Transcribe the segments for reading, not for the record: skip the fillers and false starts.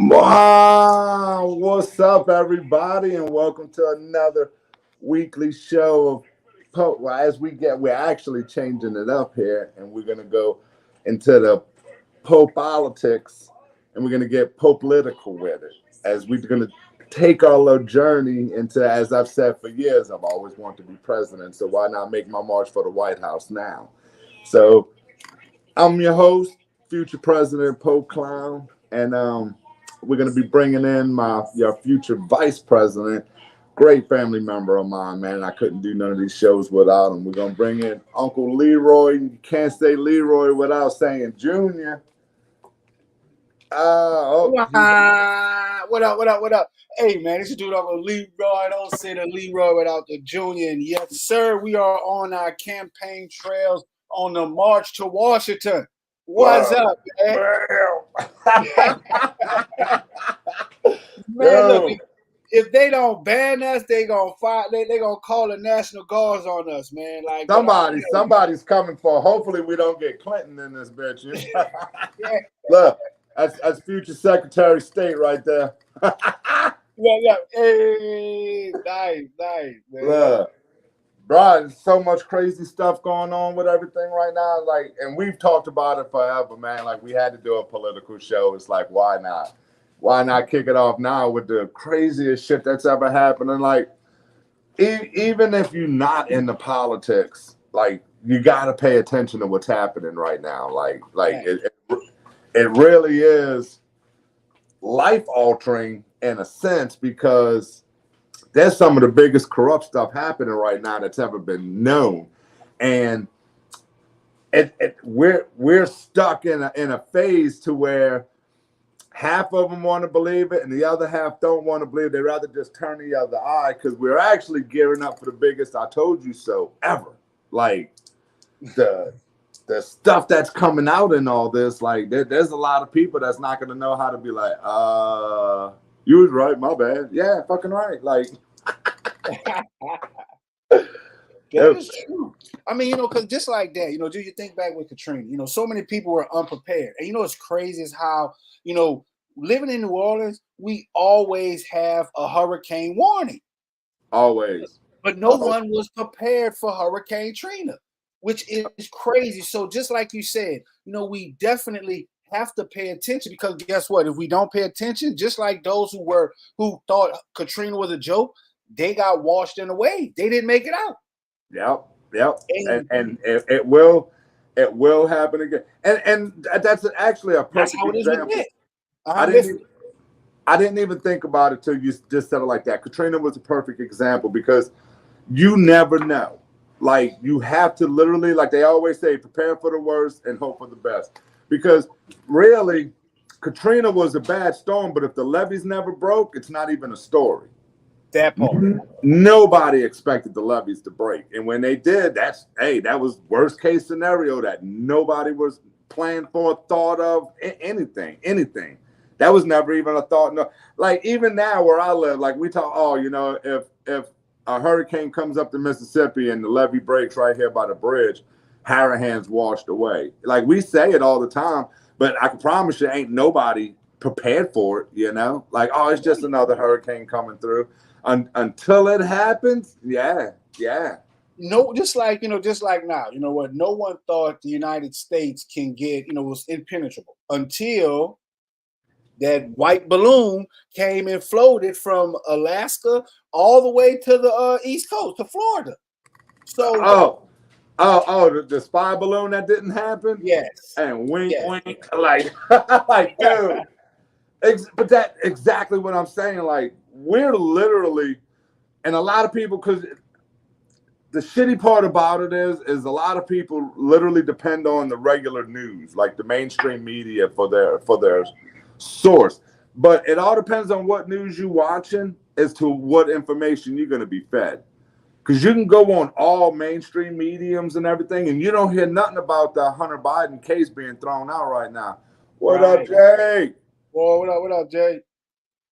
Wow, what's up, everybody, and welcome to another weekly show of Well, we're actually changing it up here, and we're gonna go into the Popelitics, and we're gonna get Popelitical with it as we're gonna take our little journey into. As I've said for years, I've always wanted to be president, so why not make my march for the White House now? So I'm your host, future president Pope Clown, and we're going to be bringing in your future vice president, great family member of mine, man. I couldn't do none of these shows without him. We're going to bring in Uncle Leroy. You can't say Leroy without saying Junior. What up? What up? What up? Hey, man, this is dude Uncle Leroy. Don't say the Leroy without the Junior. And yes, sir, we are on our campaign trails on the march to Washington. What's up, man? Man, look, if they don't ban us, they gonna fight. They gonna call the National Guards on us, man. Like somebody's coming for. Hopefully, we don't get Clinton in this bitch. Yeah. Look, that's future Secretary of State right there. Yeah. Hey, nice, man. Look. Bro, there's so much crazy stuff going on with everything right now. Like, and we've talked about it forever, man. Like, we had to do a political show. It's like, why not? Why not kick it off now with the craziest shit that's ever happened? And like, even if you're not into politics, like, you got to pay attention to what's happening right now. It really is life altering in a sense, because there's some of the biggest corrupt stuff happening right now that's ever been known, and we're stuck in a phase to where half of them want to believe it and the other half don't want to believe it. They rather just turn the other eye, because we're actually gearing up for the biggest "I told you so" ever. Like the stuff that's coming out in all this, like there's a lot of people that's not going to know how to be like, you was right, my bad. Yeah, fucking right. Like, that is true. I mean, because just like that, do you think back with Katrina? So many people were unprepared. And what's crazy is how, living in New Orleans, we always have a hurricane warning. Always. But no one was prepared for Hurricane Trina, which is crazy. So just like you said, we definitely have to pay attention, because guess what? If we don't pay attention, just like those who thought Katrina was a joke, they got washed in a wave. They didn't make it out. Yep. And it will happen again. And that's actually a perfect example. I didn't even think about it till you just said it like that. Katrina was a perfect example, because you never know. Like, you have to literally, like they always say, prepare for the worst and hope for the best. Because really, Katrina was a bad storm, but if the levees never broke, it's not even a story. That part. Nobody expected the levees to break. And when they did, that was worst case scenario that nobody was planned for, thought of, anything. That was never even a thought. No, like even now where I live, like we talk, if a hurricane comes up to Mississippi and the levee breaks right here by the bridge, Harahan's washed away. Like, we say it all the time, but I can promise you ain't nobody prepared for it, like, oh, it's just another hurricane coming through. Until it happens, yeah. No, just like now, what? No one thought the United States can get, was impenetrable until that white balloon came and floated from Alaska all the way to the East Coast, to Florida. So the spy balloon that didn't happen? Yes. And wink, like, dude. But that's exactly what I'm saying. Like, we're literally, and a lot of people, because the shitty part about it is a lot of people literally depend on the regular news, like the mainstream media, for their source. But it all depends on what news you're watching as to what information you're going to be fed. Because you can go on all mainstream mediums and everything, and you don't hear nothing about the Hunter Biden case being thrown out right now. What up, Jay? Well, what up, Jay?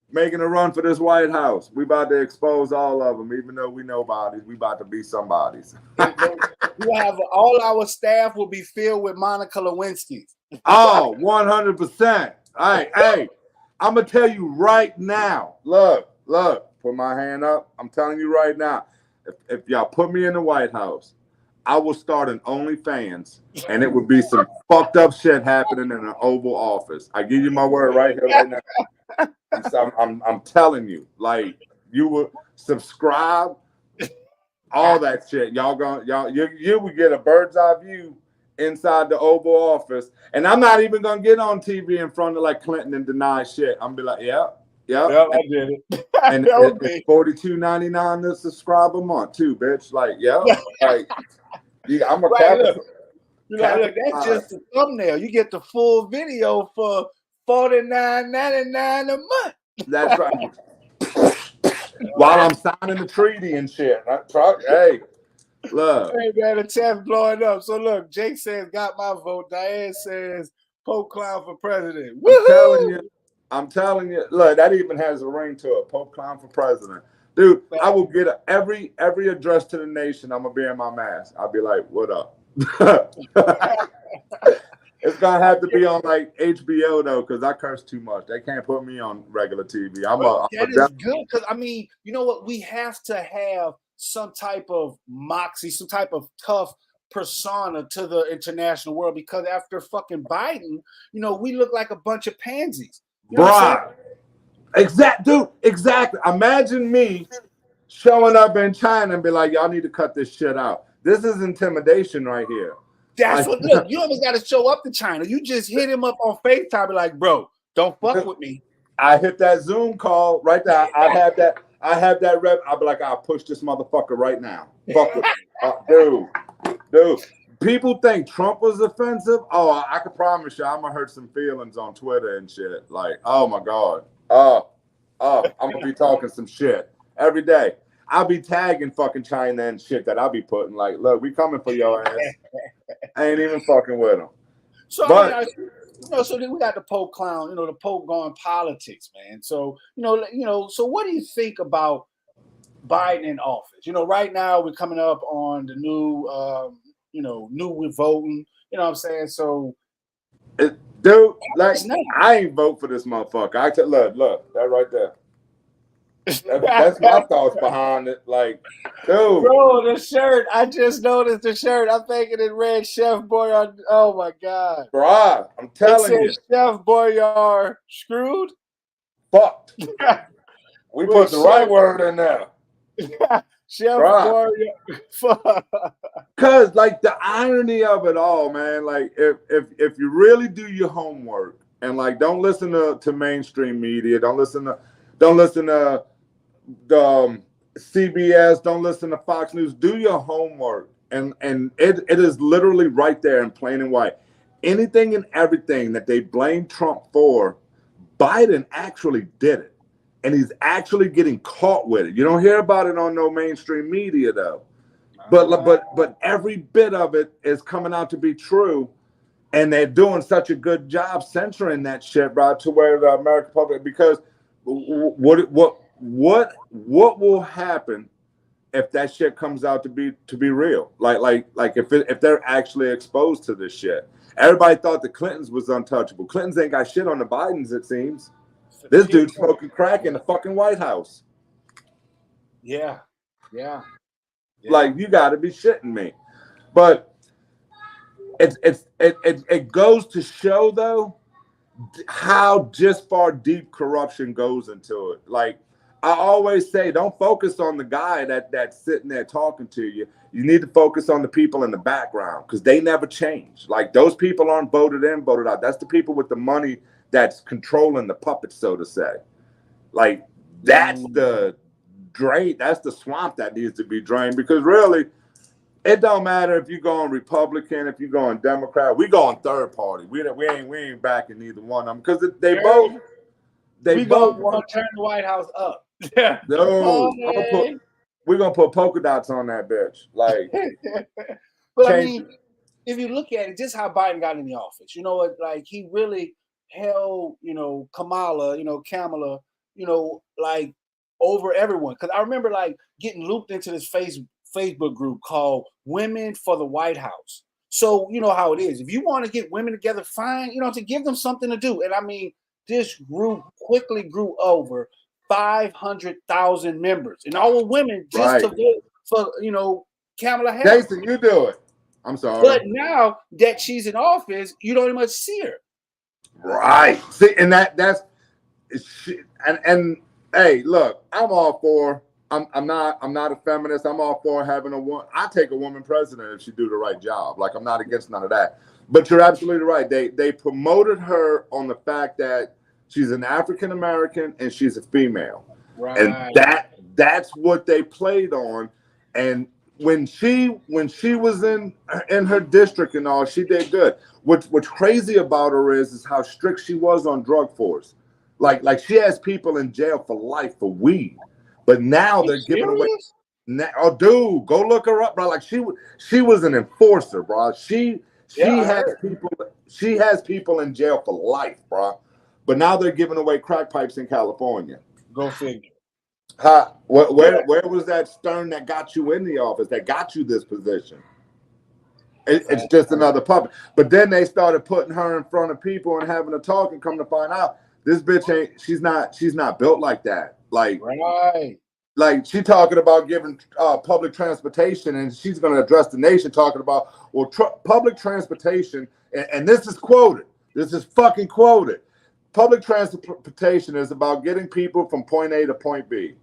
Making a run for this White House. We about to expose all of them, even though we know bodies. We about to be somebodies. We have all our staff will be filled with Monica Lewinsky. Oh, 100%. Hey, I'm gonna tell you right now. Look, put my hand up. I'm telling you right now. If y'all put me in the White House, I will start an OnlyFans, and it would be some fucked up shit happening in an Oval Office. I give you my word right here, right now. I'm telling you, like you would subscribe, all that shit. You would get a bird's eye view inside the Oval Office, and I'm not even gonna get on TV in front of like Clinton and deny shit. I'm gonna be like, yep. I did it. And it's $42.99 to subscribe a month too, bitch. Like, yep. Like, I'm a right, capital. look, that's just the thumbnail. You get the full video for $49.99 a month. That's right. While I'm signing the treaty and shit. Hey, look. Hey man, the chat's blowing up. So look, Jake says got my vote. Diane says Pope Clown for president. I'm telling you. Look, that even has a ring to it. Pope Clown for president. Dude, I will get every address to the nation. I'm gonna be in my mask. I'll be like, "What up?" It's gonna have to be on like HBO though, because I curse too much. They can't put me on regular TV. That is good because I mean, you know what? We have to have some type of moxie, some type of tough persona to the international world because after fucking Biden, you know, we look like a bunch of pansies. You know Bruh. Exactly. Imagine me showing up in China and be like, y'all need to cut this shit out. This is intimidation right here. That's what, look, you almost got to show up to China. You just hit him up on FaceTime, be like, bro, don't fuck with me. I hit that Zoom call right there. I have that rep. I'll be like, I'll push this motherfucker right now. Fuck with me. Dude. People think Trump was offensive. Oh, I can promise you, I'm gonna hurt some feelings on Twitter and shit. Like, oh my God. I'm gonna be talking some shit every day. I'll be tagging fucking China and shit that I'll be putting like, look, we coming for your ass. I ain't even fucking with them. So, but, so then we got the Pope Clown, you know, the Pope going politics, man. So, so what do you think about Biden in office? You know, right now we're coming up on the new, new we're voting. You know what I'm saying? So, dude, like, I ain't vote for this motherfucker. I tell, look, that right there. That's my thoughts behind it. Like, dude. Bro, the shirt. I just noticed the shirt. I'm thinking it read Chef Boyardee. Oh my God. Bro, I'm telling you. Chef Boyardee screwed? Fucked. We put the right word in there. Chef Boyardee. Cause like the irony of it all, man. Like if you really do your homework and like don't listen to mainstream media, don't listen to the CBS, don't listen to Fox News. Do your homework, and it is literally right there in plain and white. Anything and everything that they blame Trump for, Biden actually did it, and he's actually getting caught with it. You don't hear about it on no mainstream media though, but every bit of it is coming out to be true, and they're doing such a good job censoring that shit, bro, to where the American public because. What will happen if that shit comes out to be real? Like if they're actually exposed to this shit. Everybody thought the Clintons was untouchable. Clintons ain't got shit on the Bidens, it seems. This dude's smoking crack in the fucking White House. Yeah. Like you got to be shitting me. But it goes to show though. How just far deep corruption goes into it. Like I always say, don't focus on the guy that's sitting there talking to you. You need to focus on the people in the background because they never change. Like those people aren't voted in, voted out. That's the people with the money that's controlling the puppet, so to say. Like that's the drain. That's the swamp that needs to be drained because really. It don't matter if you going Republican, if you going Democrat. We going third party. We ain't backing neither one of them because they both. We gonna turn the White House up. Yeah. No, we're gonna put polka dots on that bitch. Like, but I mean, if you look at it, just how Biden got in the office, you know, like he really held, Kamala, like over everyone. Because I remember like getting looped into this Facebook group called Women for the White House. So you know how it is. If you want to get women together, fine, to give them something to do. And I mean, this group quickly grew over 500,000 members, and all were women just to Right. vote for Kamala Harris. Jason, you do it. I'm sorry. But now that she's in office, you don't even much see her. Right. See, and that's and hey, look, I'm all for. I'm not a feminist. I'm all for having a woman. I take a woman president if she do the right job. Like I'm not against none of that. But you're absolutely right. They promoted her on the fact that she's an African American and she's a female, and Right. that's what they played on. And when she was in her district and all, she did good. What's crazy about her is how strict she was on drug force. Like she has people in jail for life for weed, but now Are you they're giving away. serious? Now, oh, dude, go look her up, bro. Like she was an enforcer, bro. Yeah, She I has heard. people in jail for life, bro. But now they're giving away crack pipes in California. Go figure. Huh? Yeah. Where was that stern that got you in the office, that got you this position? It's just another puppet. But then they started putting her in front of people and having a talk, and come to find out this bitch ain't. She's not built like that. Right. Like she talking about giving public transportation, and she's going to address the nation talking about public transportation, and this is quoted. This is fucking quoted. Public transportation is about getting people from point A to point B.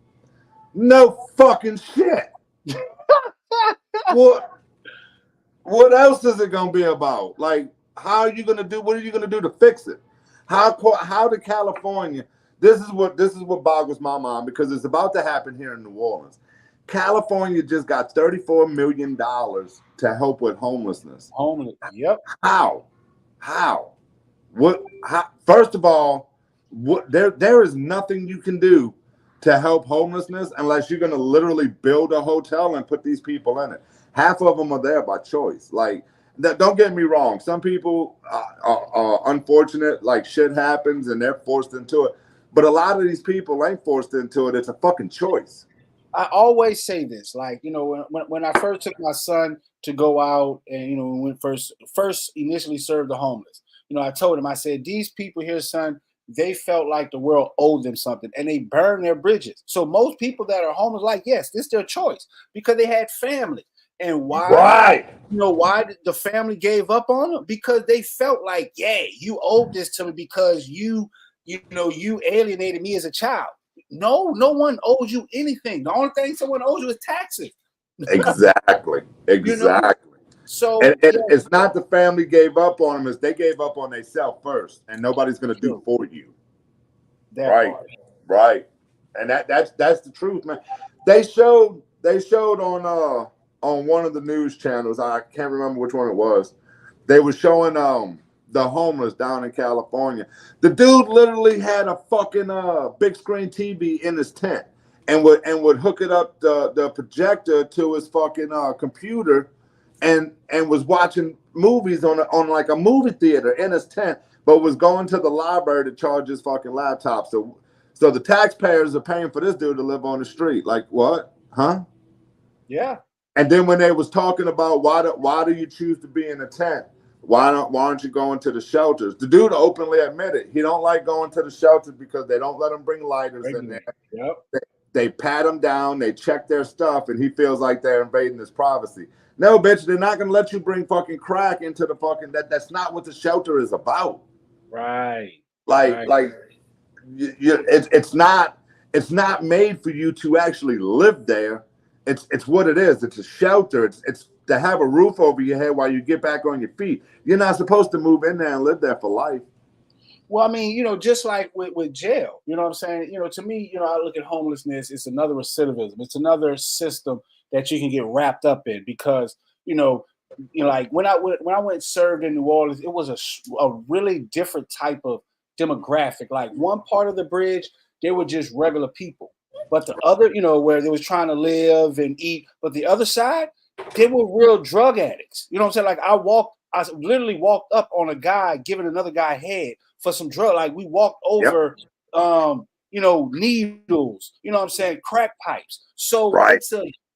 No fucking shit. What else is it gonna be about? Like, how are you gonna do? What are you gonna do to fix it? How did California? This is what boggles my mind, because it's about to happen here in New Orleans. California just got $34 million to help with homelessness. Homeless. Yep. How? What? How? First of all, there is nothing you can do to help homelessness unless you're going to literally build a hotel and put these people in it. Half of them are there by choice. Like, don't get me wrong. Some people are unfortunate. Like, shit happens and they're forced into it. But a lot of these people ain't forced into it. It's a fucking choice. I always say this, like, when I first took my son to go out, and when first initially served the homeless, I told him, I said, these people here, son, they felt like the world owed them something, and they burned their bridges. So most people that are homeless, like, yes, this is their choice because they had family. And why? Right. Why did the family gave up on them? Because they felt like, yeah, you owed this to me because you alienated me as a child. No one owes you anything. The only thing someone owes you is taxes. Exactly. So and it's not the family gave up on them, it's they gave up on themselves first, and nobody's going to do for you. Right. And that's the truth, man. They showed on one of the news channels, I can't remember which one it was. They were showing the homeless down in California. The dude literally had a fucking big screen TV in his tent, and would hook it up the projector to his fucking computer, and was watching movies on like a movie theater in his tent, but was going to the library to charge his fucking laptop. So the taxpayers are paying for this dude to live on the street. Like, what? Huh? Yeah. And then when they was talking about why do you choose to be in a tent? Why aren't you going to the shelters? The dude openly admitted he don't like going to the shelters because they don't let him bring lighters in there. Yep. They pat him down, they check their stuff, and he feels like they're invading his privacy. No, bitch, they're not gonna let you bring fucking crack into the fucking that's not what the shelter is about. Right. It's not made for you to actually live there. It's what it is. It's a shelter. It's to have a roof over your head while you get back on your feet. You're not supposed to move in there and live there for life. Well, I mean, just like with jail, you know what I'm saying? To me, I look at homelessness, it's another recidivism. It's another system that you can get wrapped up in because, like when I went and served in New Orleans, it was a really different type of demographic. Like one part of the bridge, they were just regular people. But the other, where they was trying to live and eat, but the other side, they were real drug addicts. You know what I'm saying? Like I literally walked up on a guy giving another guy head for some drug. Like we walked over, needles, you know what I'm saying? Crack pipes. So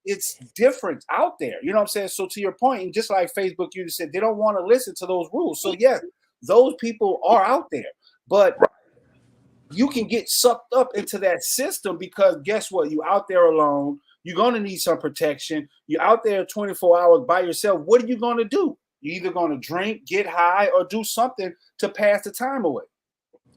it's different out there. You know what I'm saying? So to your point, and just like Facebook, you said they don't want to listen to those rules. So yes, those people are out there, but you can get sucked up into that system because guess what? You out there alone. You're going to need some protection. You're out there 24 hours by yourself. What are you going to do? You're either going to drink, get high, or do something to pass the time away.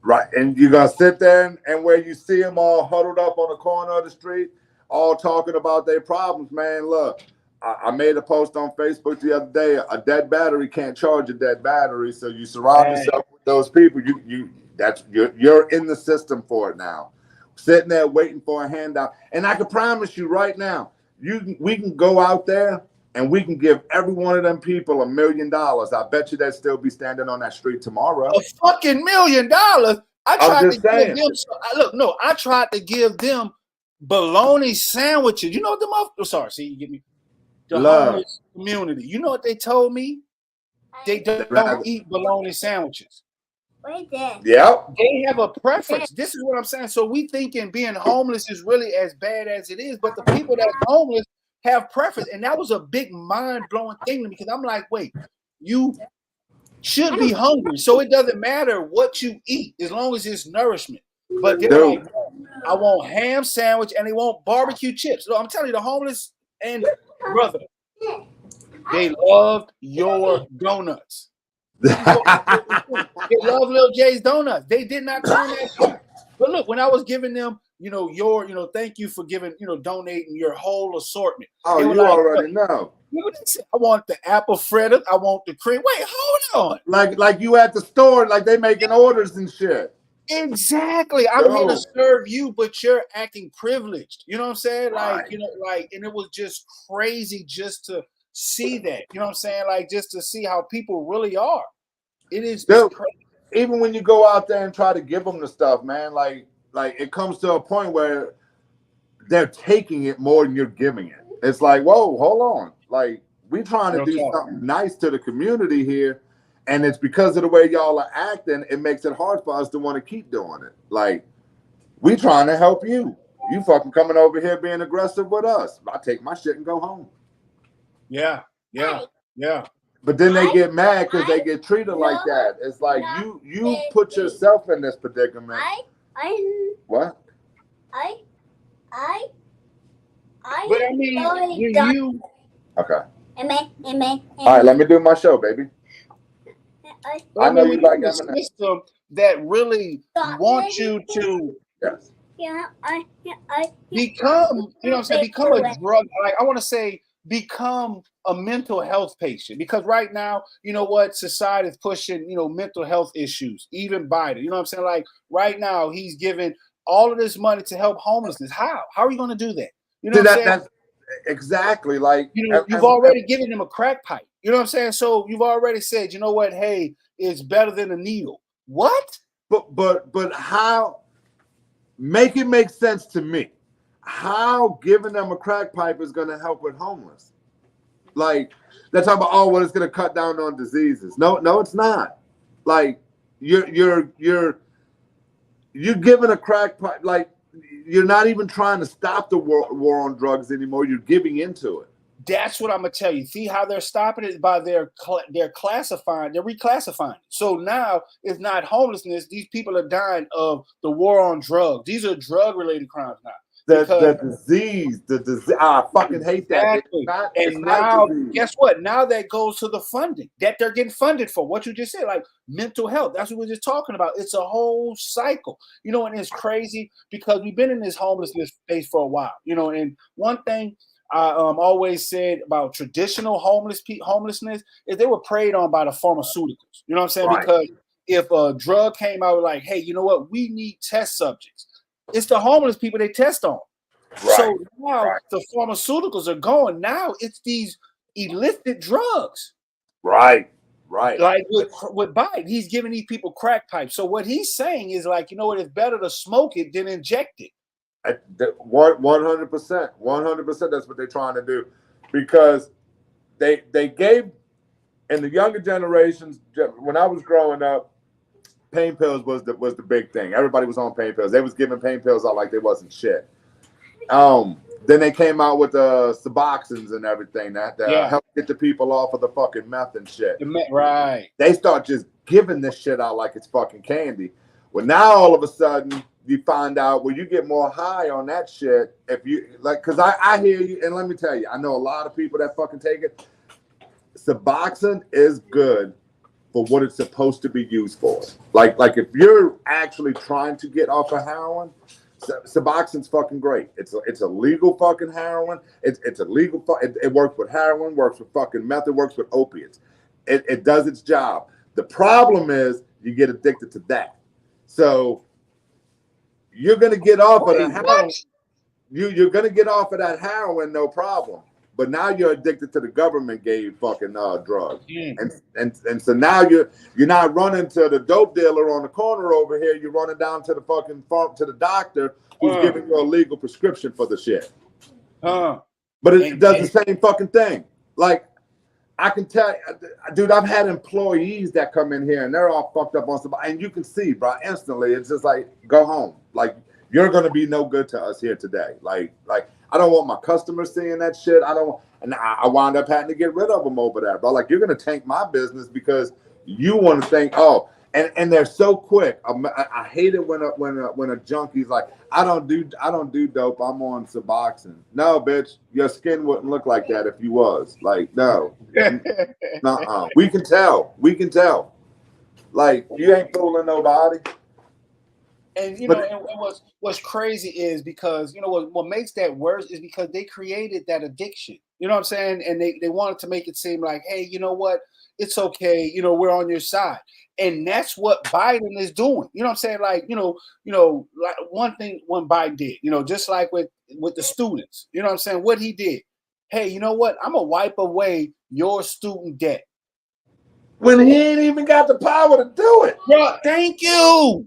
Right. And you're going to sit there and where you see them all huddled up on the corner of the street, all talking about their problems, man. Look, I made a post on Facebook the other day. A dead battery can't charge a dead battery. So you surround yourself with those people. You're in the system for it now. Sitting there waiting for a handout. And I can promise you right now, we can go out there and we can give every one of them people $1 million. I bet you they'd still be standing on that street tomorrow. A fucking $1 million. I tried to give them. I tried to give them bologna sandwiches. You know what the sorry, see, you get me. The homeless community. You know what they told me? They don't eat bologna sandwiches. Yeah. They have a preference. This is what I'm saying. So we thinking being homeless is really as bad as it is, but the people that are homeless have preference. And that was a big mind-blowing thing to me because I'm like, wait, you should be hungry. So it doesn't matter what you eat as long as it's nourishment. But they're like, I want ham sandwich and they want barbecue chips. So I'm telling you, the homeless and brother, they loved your donuts. They love Lil J's donuts. They did not turn that shit. But look, when I was giving them, thank you for giving, donating your whole assortment. Oh, you like, already know. I want the apple fritter. I want the cream. Wait, hold on. Like you at the store, like they making orders and shit. Exactly. I'm here to serve you, but you're acting privileged. You know what I'm saying? Like, right. And it was just crazy just to see that. You know what I'm saying? Like, just to see how people really are. It is crazy. Even when you go out there and try to give them the stuff, man, like it comes to a point where they're taking it more than you're giving it. It's like, whoa, hold on. Like, we trying to do something nice to the community here. And it's because of the way y'all are acting, it makes it hard for us to want to keep doing it. Like, we trying to help you. You fucking coming over here being aggressive with us. I take my shit and go home. Yeah. But then they get mad because they get treated like that. It's like you put yourself in this predicament. What? But I mean, you. Okay. All right, let me do my show, baby. I know you like M&M. System that really wants you to become, become a drug. Like I want to say, become a mental health patient. Because right now, you know what, society is pushing, mental health issues. Even Biden, you know what I'm saying? Like right now, he's giving all of this money to help homelessness. How are you going to do that? You know what I'm saying? That's exactly like you've already given them a crack pipe. You know what I'm saying? So you've already said, you know what? Hey, it's better than a needle. What? But how? Make it make sense to me. How giving them a crack pipe is going to help with homeless? Like they're talking about, oh, well, it's going to cut down on diseases. No, it's not. Like you're giving a crack pipe. Like you're not even trying to stop the war on drugs anymore. You're giving into it. That's what I'm gonna tell you. See how they're stopping it by they're classifying, they're reclassifying. So now it's not homelessness. These people are dying of the war on drugs. These are drug-related crimes now. The disease. I fucking hate that. Exactly. And now, guess what? Now that goes to the funding that they're getting funded for. What you just said, like mental health. That's what we're just talking about. It's a whole cycle, and it's crazy because we've been in this homelessness space for a while, and one thing I always said about traditional homelessness is they were preyed on by the pharmaceuticals. You know what I'm saying? Right. Because if a drug came out like, hey, you know what? We need test subjects. It's the homeless people they test on. Right. So now the pharmaceuticals are going. Now it's these illicit drugs. Right. Like with Biden, he's giving these people crack pipes. So what he's saying is like, you know what? It's better to smoke it than inject it. 100%. 100%. That's what they're trying to do, because they gave in the younger generations. When I was growing up, pain pills was the big thing. Everybody was on pain pills. They was giving pain pills out like they wasn't shit. Then they came out with the Suboxones and everything that help get the people off of the fucking meth and shit. Right. They start just giving this shit out like it's fucking candy. Well, now all of a sudden you find out you get more high on that shit if you like. Because I hear you, and let me tell you, I know a lot of people that fucking take it. Suboxone is good for what it's supposed to be used for. Like if you're actually trying to get off of heroin, Suboxone's fucking great. It's a legal fucking heroin. It's a legal. It works with heroin, works with fucking meth, it works with opiates. It does its job. The problem is you get addicted to that. So you're gonna get off of the heroin. You're gonna get off of that heroin, no problem. But now you're addicted to the government gave fucking drug, and so now you're not running to the dope dealer on the corner over here. You're running down to the fucking farm to the doctor who's giving you a legal prescription for the shit. But it does the same fucking thing. Like I can tell you, dude, I've had employees that come in here and they're all fucked up on somebody, and you can see, bro, instantly. It's just like, go home. Like you're gonna be no good to us here today. Like. I don't want my customers seeing that shit. And I wound up having to get rid of them over there, bro. Like you're gonna tank my business because you want to think, and they're so quick. I hate it when a junkie's like, I don't do dope. I'm on Suboxone. No, bitch, your skin wouldn't look like that if you was. Like no, nuh-uh. We can tell. Like you ain't fooling nobody. And and what's crazy is because what makes that worse is because they created that addiction. You know what I'm saying? And they wanted to make it seem like, hey, you know what? It's okay. We're on your side. And that's what Biden is doing. You know what I'm saying? Like, like one thing Biden did, just like with the students, you know what I'm saying? What he did. Hey, you know what? I'm gonna wipe away your student debt. When he ain't even got the power to do it. Bro, thank you.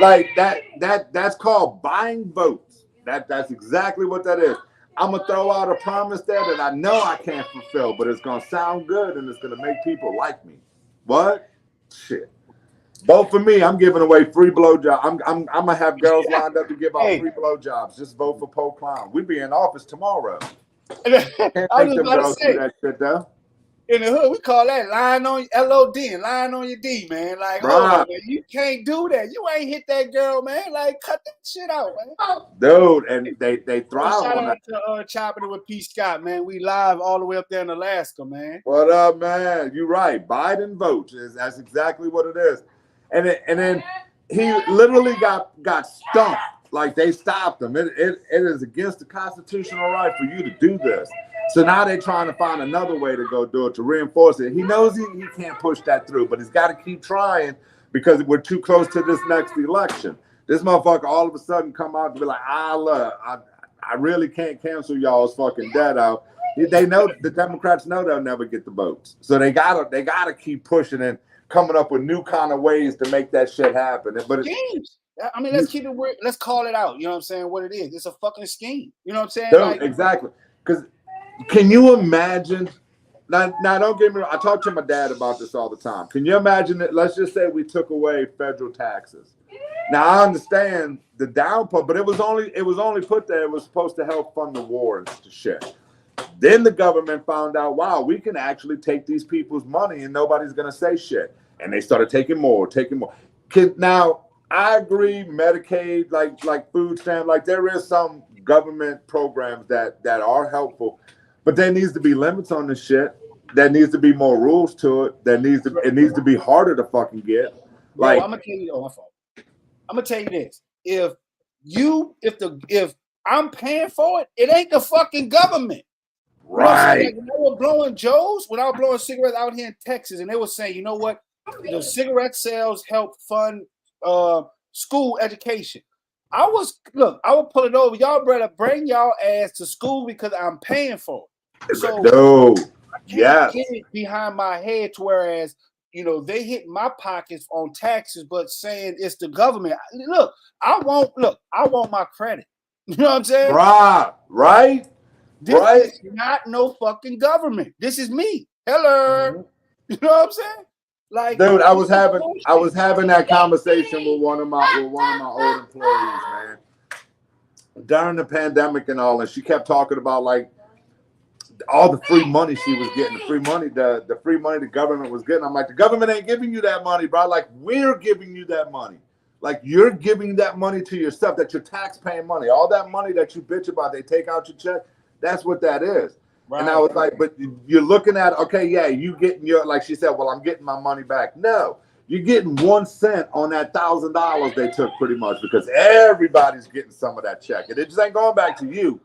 Like that's called buying votes. That's exactly what that is. I'm gonna throw out a promise there that I know I can't fulfill, but it's gonna sound good and it's gonna make people like me. What? Shit. Vote for me. I'm giving away free blowjobs. I'm gonna have girls lined up to give out free blowjobs. Just vote for Poe Clown. We be in office tomorrow. Can't make them girls do that shit though. In the hood, we call that lying on LOD and lying on your D, man. Like, hold on, man, you can't do that. You ain't hit that girl, man. Like, cut that shit out, man. Dude, and they thrive shout on out to Chopping It with P. Scott, man. We live all the way up there in Alaska, man. What up, man? You're right. Biden votes. That's exactly what it is. And then he literally got stumped. Like they stopped him. It is against the constitutional right for you to do this. So now they're trying to find another way to go do it to reinforce it. He knows he can't push that through, but he's got to keep trying because we're too close to this next election. This motherfucker all of a sudden come out and be like, look, I really can't cancel y'all's fucking debt out. They know the Democrats know they'll never get the votes, so they gotta keep pushing and coming up with new kind of ways to make that shit happen. But James, I mean, let's keep it weird. Let's call it out. You know what I'm saying? What it is? It's a fucking scheme. You know what I'm saying? Dude, exactly. Because can you imagine? Now, don't get me wrong. I talk to my dad about this all the time. Can you imagine that? Let's just say we took away federal taxes. Now I understand the downpour, but it was only put there. It was supposed to help fund the wars to shit. Then the government found out, wow, we can actually take these people's money and nobody's gonna say shit. And they started taking more. Now I agree, Medicaid, like food stamp, like there is some government programs that are helpful, but there needs to be limits on this shit. There needs to be more rules to it. It needs to be harder to fucking get. Like, bro, I'm gonna tell you, my fault. I'm gonna tell you this: if I'm paying for it, it ain't the fucking government. Right. Like when I was blowing Joes, when I was blowing cigarettes out here in Texas, and they were saying, you know what, the cigarette sales help fund school education. I would pull it over. Y'all better bring y'all ass to school because I'm paying for it. So no, I can't get it behind my head to whereas they hit my pockets on taxes, but saying it's the government. Look, I want my credit. You know what I'm saying? Right. This is not no fucking government. This is me. Hello. Mm-hmm. You know what I'm saying? Like, dude, I was having that conversation with one of my old employees, man. During the pandemic and all, and she kept talking about like all the free money she was getting, the free money the government was getting. I'm like, the government ain't giving you that money, bro. Like, we're giving you that money. Like, you're giving that money to yourself. That's your tax-paying money. All that money that you bitch about, they take out your check. That's what that is. Right. And I was like, but you're looking at, okay, yeah, you getting your, like she said, well, I'm getting my money back. No, you're getting 1 cent on that $1,000 they took, pretty much, because everybody's getting some of that check, and it just ain't going back to you.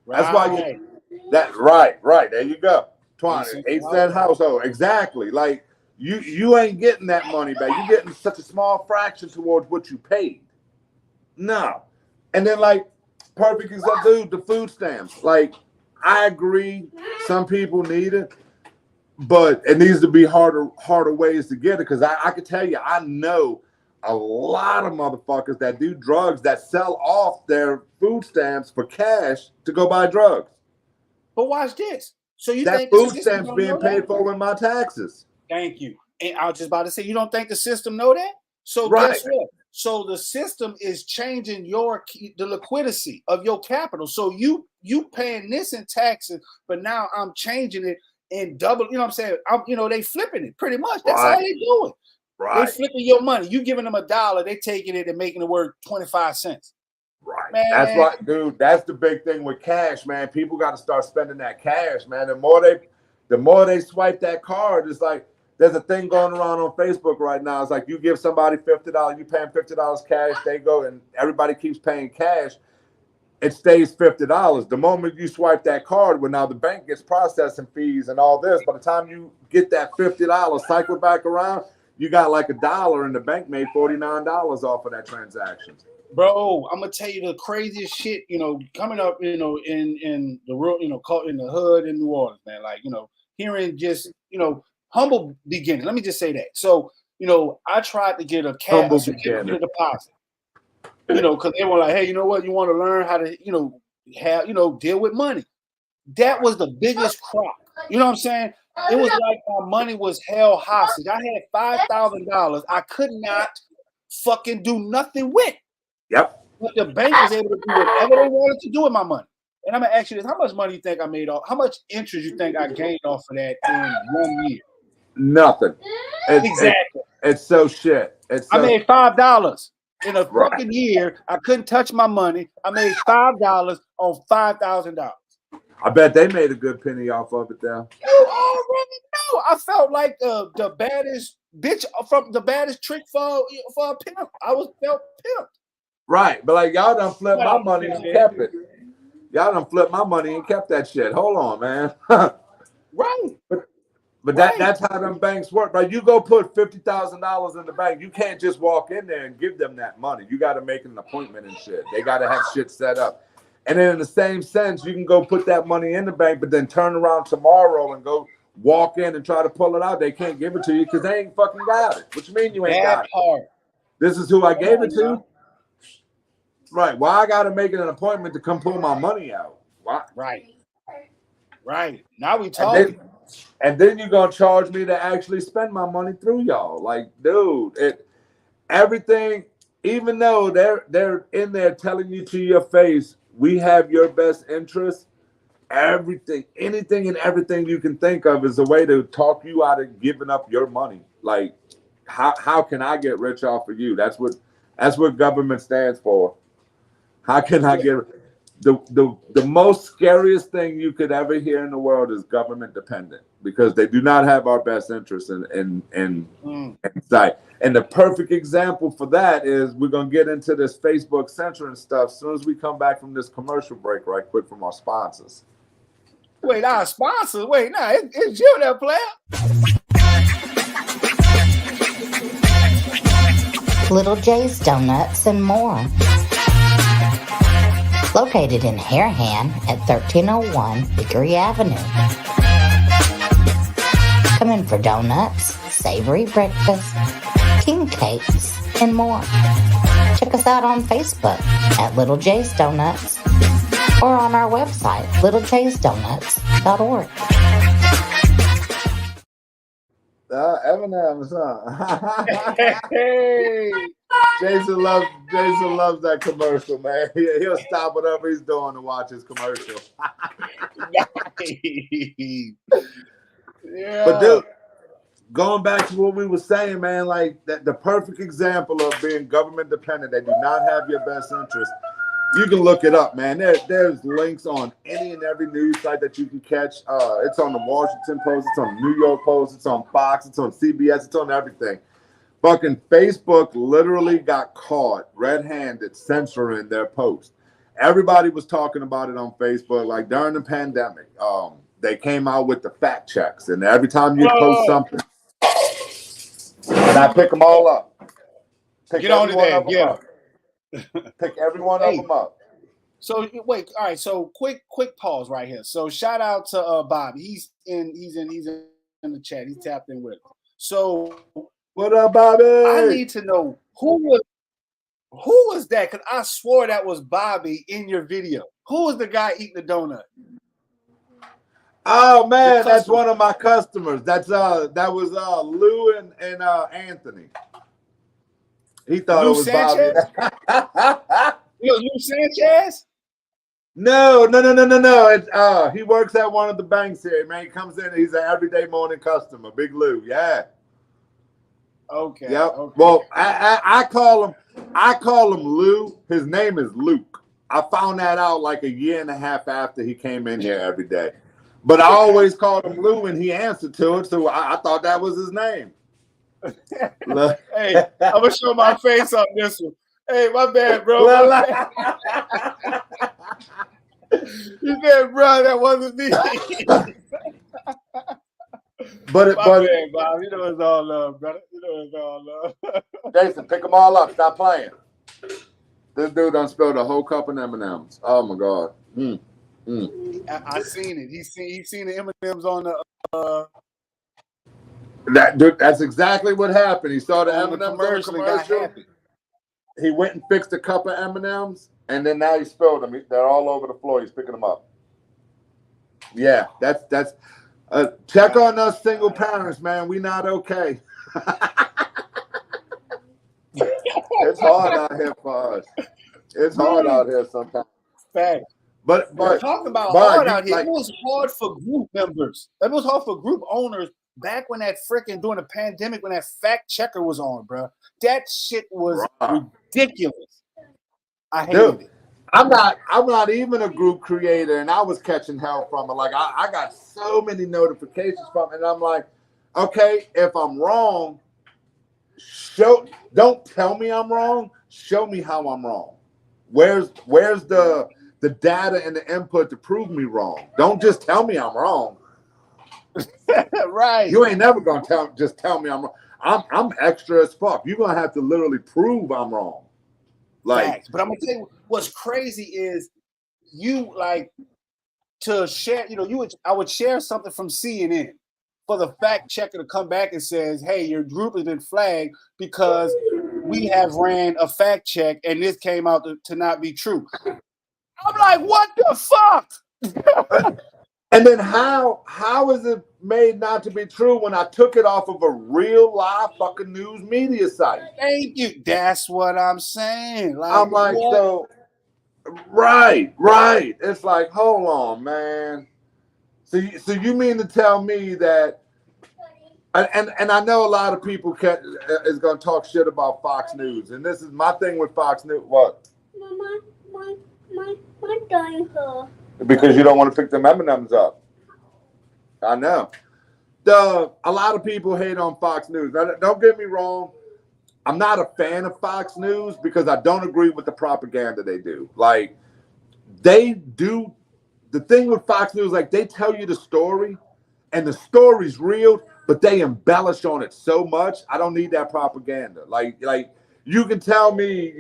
Right. That's why right. There you go. 8-cent household. Exactly. Like, you ain't getting that money back. You're getting such a small fraction towards what you paid. No. And then, like, perfect example, dude, the food stamps. Like, I agree, some people need it, but it needs to be harder ways to get it. Because I can tell you, I know a lot of motherfuckers that do drugs that sell off their food stamps for cash to go buy drugs. But watch this. So you that think food stamps being paid for with my taxes? Thank you. And I was just about to say, you don't think the system know that? So guess what? So the system is changing the liquidity of your capital. So you paying this in taxes, but now I'm changing it in double. You know what I'm saying? They flipping it pretty much. That's how they do it. Right. They flipping your money. You giving them $1, they taking it and making it worth 25 cents. Right. Man. That's right, dude. That's the big thing with cash, man. People got to start spending that cash, man. The more they swipe that card, it's like, there's a thing going around on Facebook right now. It's like, you give somebody $50, you pay them $50 cash, they go, and everybody keeps paying cash. It stays $50. The moment you swipe that card, well, now the bank gets processing fees and all this. By the time you get that $50 cycle back around, you got like $1, and the bank made $49 off of that transaction. Bro, I'm gonna tell you the craziest shit, coming up, in the real, in the hood in New Orleans, man. Like, hearing just, humble beginning. Let me just say that. So, I tried to get a certificate of deposit, because they were like, hey, you know what? You want to learn how to, deal with money. That was the biggest crop. You know what I'm saying? It was like my money was held hostage. I had $5,000. I could not fucking do nothing with. Yep. But the bank was able to do whatever they wanted to do with my money. And I'm gonna ask you this: how much money you think I made off? How much interest you think I gained off of that in 1 year? Nothing. Exactly. It's so shit. I made $5 in a fucking year. I couldn't touch my money. I made $5 on $5,000. I bet they made a good penny off of it there. You already know. I felt like the baddest bitch from the baddest trick for a pimp. I felt pimped. Right, but like, y'all done flipped my money and kept it. Y'all done flipped my money and kept that shit. Hold on, man. Right. But that's how them banks work, right? You go put $50,000 in the bank. You can't just walk in there and give them that money. You got to make an appointment and shit. They got to have shit set up. And then in the same sense, you can go put that money in the bank, but then turn around tomorrow and go walk in and try to pull it out. They can't give it to you because they ain't fucking got it. What you mean you ain't got it? This is who I gave it to. Right. Why I got to make an appointment to come pull my money out? Why? Right. Now we talking. And then you're going to charge me to actually spend my money through y'all. Like, dude, everything, even though they're in there telling you to your face, we have your best interest, anything and everything you can think of is a way to talk you out of giving up your money. Like, how can I get rich off of you? That's what government stands for. How can I get the most scariest thing you could ever hear in the world is government dependent, because they do not have our best interests in sight. And the perfect example for that is, we're going to get into this Facebook censoring stuff as soon as we come back from this commercial break right quick from our sponsors. Wait, our sponsors? Wait, no, it's you there, player. Little J's Donuts and more. Located in Harahan at 1301 Hickory Avenue. Come in for donuts, savory breakfast, king cakes, and more. Check us out on Facebook at Little J's Donuts or on our website, littlejsdonuts.org. Eminem, son. Hey. Jason loves that commercial, man. He'll stop whatever he's doing to watch his commercial. Yeah. But dude, going back to what we were saying, man, like that the perfect example of being government dependent, they do not have your best interest. You can look it up, man. There's links on any and every news site that you can catch. It's on the Washington Post, it's on the New York Post, it's on Fox, it's on CBS, it's on everything. Fucking Facebook literally got caught red-handed censoring their post. Everybody was talking about it on Facebook, like during the pandemic. They came out with the fact checks, and every time you post something, and I pick them all up. Get on to that, yeah. Pick every one of them up. So wait, all right. So quick pause right here. So shout out to Bobby. He's in the chat. He's tapped in with us. So what up, Bobby? I need to know who was that? Because I swore that was Bobby in your video. Who was the guy eating the donut? Oh man, that's one of my customers. That was Lou and Anthony. He thought Lou it was Sanchez? Bobby. Lou Sanchez? No. It's he works at one of the banks here, man. He comes in, he's an everyday morning customer. Big Lou, yeah. Okay. Yep. Okay. Well, I call him Lou. His name is Luke. I found that out like a year and a half after he came in here every day. But I always called him Lou, and he answered to it, so I thought that was his name. Hey, I'm gonna show my face on this one. Hey, my bad, bro. You said, bro, that wasn't me. But bad, Bob. You know it's all love, brother. You know it's all love. Jason, pick them all up. Stop playing. This dude done spilled a whole cup of M&Ms. Oh my God. I seen it. He seen the M&Ms on the. That's exactly what happened. He saw the M&Ms commercial. He went and fixed a cup of M&Ms, and then now he spilled them. They're all over the floor. He's picking them up. Yeah, that's. Check on us single parents, man. We not okay. It's hard out here for us. It's hard out here sometimes. Fact. But talking about hard out here, it was hard for group members. It was hard for group owners back when that freaking during the pandemic when that fact checker was on, bro. That shit was ridiculous. I hated it. I'm not even a group creator, and I was catching hell from it. Like I got so many notifications from it, and I'm like, okay, if I'm wrong, don't tell me I'm wrong. Show me how I'm wrong. Where's the data and the input to prove me wrong? Don't just tell me I'm wrong. Right. You ain't never gonna tell me I'm wrong. I'm extra as fuck. You're gonna have to literally prove I'm wrong. Like, facts. But I'm gonna tell you what's crazy is you like to share. You know, I would share something from CNN for the fact checker to come back and says, "Hey, your group has been flagged because we have ran a fact check and this came out to not be true." I'm like, what the fuck? And then how is it made not to be true when I took it off of a real live fucking news media site? Thank you. That's what I'm saying. Like, I'm like, what? so right. It's like, hold on, man. So you mean to tell me that? And I know a lot of people is going to talk shit about Fox News, and this is my thing with Fox News. What? Mama, my dying her. Because you don't want to pick them M&Ms up. I know. A lot of people hate on Fox News. Now, don't get me wrong. I'm not a fan of Fox News because I don't agree with the propaganda they do. Like, they do the thing with Fox News, like they tell you the story and the story's real, but they embellish on it so much. I don't need that propaganda. Like you can tell me,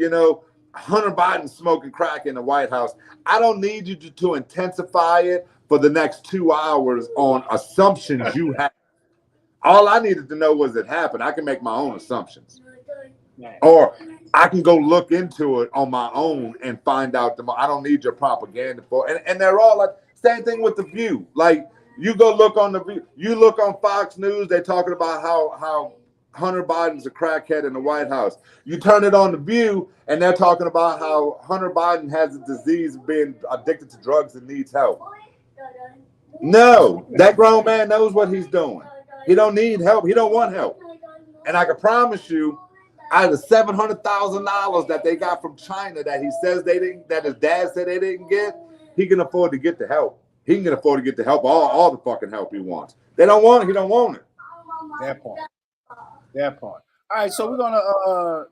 Hunter Biden smoking crack in the White House. I don't need you to intensify it for the next 2 hours on assumptions you have. All I needed to know was it happened. I can make my own assumptions. Or I can go look into it on my own and find out. I don't need your propaganda for it. And they're all like, same thing with The View. Like, you go look on The View. You look on Fox News, they're talking about how Hunter Biden's a crackhead in the White House. You turn it on The View, and they're talking about how Hunter Biden has a disease of being addicted to drugs and needs help. No, that grown man knows what he's doing. He don't need help. He don't want help. And I can promise you, out of the $700,000 that they got from China that he says they didn't, that his dad said they didn't get, he can afford to get the help. He can afford to get the help, all the fucking help he wants. They don't want it. He don't want it. That part. All right, so we're gonna